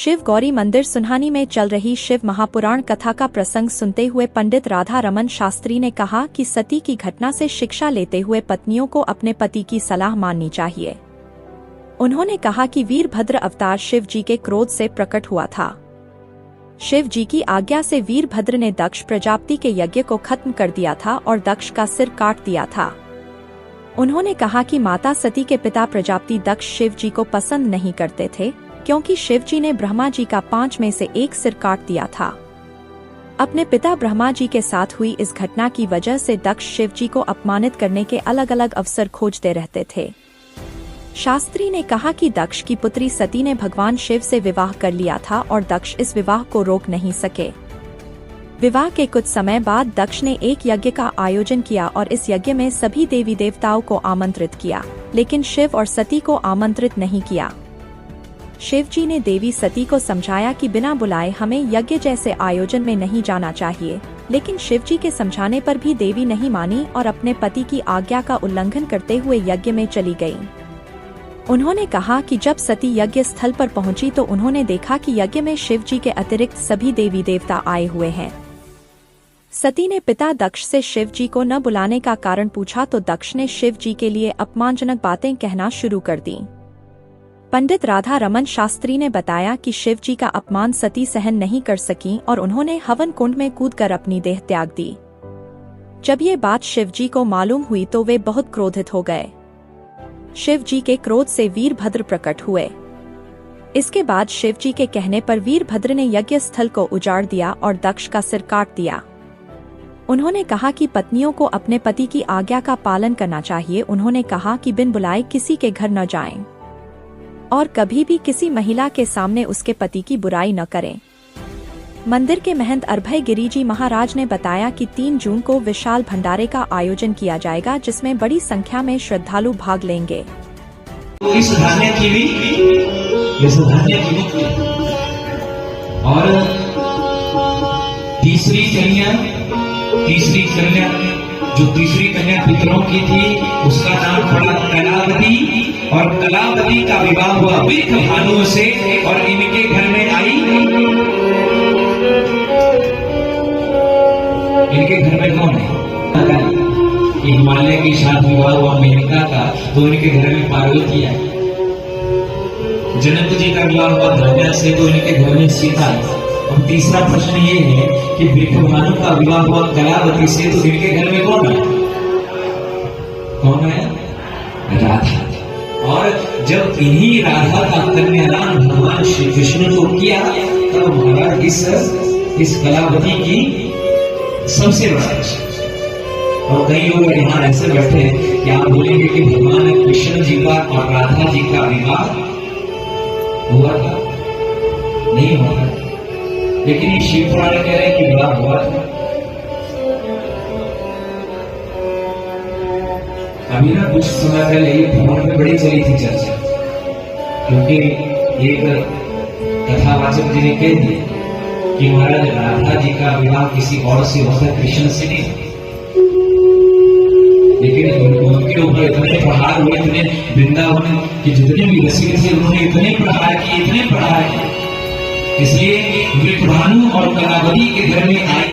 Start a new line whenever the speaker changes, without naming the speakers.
शिव गौरी मंदिर सुनहानी में चल रही शिव महापुराण कथा का प्रसंग सुनते हुए पंडित राधा रमन शास्त्री ने कहा कि सती की घटना से शिक्षा लेते हुए पत्नियों को अपने पति की सलाह माननी चाहिए। उन्होंने कहा कि वीरभद्र अवतार शिव जी के क्रोध से प्रकट हुआ था। शिव जी की आज्ञा से वीरभद्र ने दक्ष प्रजापति के यज्ञ को खत्म कर दिया था और दक्ष का सिर काट दिया था। उन्होंने कहा कि माता सती के पिता प्रजापति दक्ष शिव जी को पसंद नहीं करते थे, क्योंकि शिव जी ने ब्रह्मा जी का 5 में से 1 सिर काट दिया था। अपने पिता ब्रह्मा जी के साथ हुई इस घटना की वजह से दक्ष शिव जी को अपमानित करने के अलग अलग अवसर खोजते रहते थे। शास्त्री ने कहा कि दक्ष की पुत्री सती ने भगवान शिव से विवाह कर लिया था और दक्ष इस विवाह को रोक नहीं सके। विवाह के कुछ समय बाद दक्ष ने एक यज्ञ का आयोजन किया और इस यज्ञ में सभी देवी देवताओं को आमंत्रित किया, लेकिन शिव और सती को आमंत्रित नहीं किया। शिव जी ने देवी सती को समझाया कि बिना बुलाए हमें यज्ञ जैसे आयोजन में नहीं जाना चाहिए, लेकिन शिव जी के समझाने पर भी देवी नहीं मानी और अपने पति की आज्ञा का उल्लंघन करते हुए यज्ञ में चली गई। उन्होंने कहा कि जब सती यज्ञ स्थल पर पहुंची तो उन्होंने देखा कि यज्ञ में शिव जी के अतिरिक्त सभी देवी देवता आए हुए हैं। सती ने पिता दक्ष से शिव जी को न बुलाने का कारण पूछा तो दक्ष ने शिव जी के लिए अपमानजनक बातें कहना शुरू कर दी। पंडित राधा रमन शास्त्री ने बताया कि शिव जी का अपमान सती सहन नहीं कर सकी और उन्होंने हवन कुंड में कूदकर अपनी देह त्याग दी। जब ये बात शिव जी को मालूम हुई तो वे बहुत क्रोधित हो गए। शिव जी के क्रोध से वीरभद्र प्रकट हुए। इसके बाद शिव जी के कहने पर वीरभद्र ने यज्ञ स्थल को उजाड़ दिया और दक्ष का सिर काट दिया। उन्होंने कहा कि पत्नियों को अपने पति की आज्ञा का पालन करना चाहिए। उन्होंने कहा कि बिन बुलाए किसी के घर न जाएं और कभी भी किसी महिला के सामने उसके पति की बुराई न करें। मंदिर के महंत अभय गिरी जी महाराज ने बताया कि 3 जून को विशाल भंडारे का आयोजन किया जाएगा, जिसमें बड़ी संख्या में श्रद्धालु भाग लेंगे।
इस धान्य की भी और तीसरी कन्या जो तीसरी कन्या पितरों की थी उसका नाम पड़ा कलावती, और कलावती का विवाह हुआ वृक्ष भानुओं से और इनके घर में आई। इनके घर में कौन है? हिमालय के साथ विवाह हुआ मेनका का, तो इनके घर में पार्वती आई। जनक जी का विवाह हुआ धन्या से, तो इनके घर में सीता आई। और तीसरा प्रश्न ये है कि वृषभानु का विवाह हुआ कलावती से, तो इनके घर में कौन है? कौन है? राधा। और जब इन्हीं राधा का कन्यादान भगवान श्री विष्णु को किया तब महाराज इस कलावती की सबसे बड़ा। और कई लोग यहाँ ऐसे बैठे हैं कि आप बोलेंगे कि भगवान कृष्ण जी का और राधा जी का विवाह हुआ था? नहीं हुआ, लेकिन ये शिव पुराण कह रहे हैं कि विवाह हुआ था। अभी ना कुछ समय पहले भवन में बड़ी चली थी चर्चा, क्योंकि एक कथावाचक जी ने कह दिया कि महाराज राधा जी का विवाह किसी और से होता, कृष्ण से नहीं। लेकिन उनके ऊपर इतने प्रहार हुए, इतने वृंदावन की जितने भी रसिक थे उन्होंने इतने प्रहार किए, इसलिए वृषभानु और कलावती के घर में आए।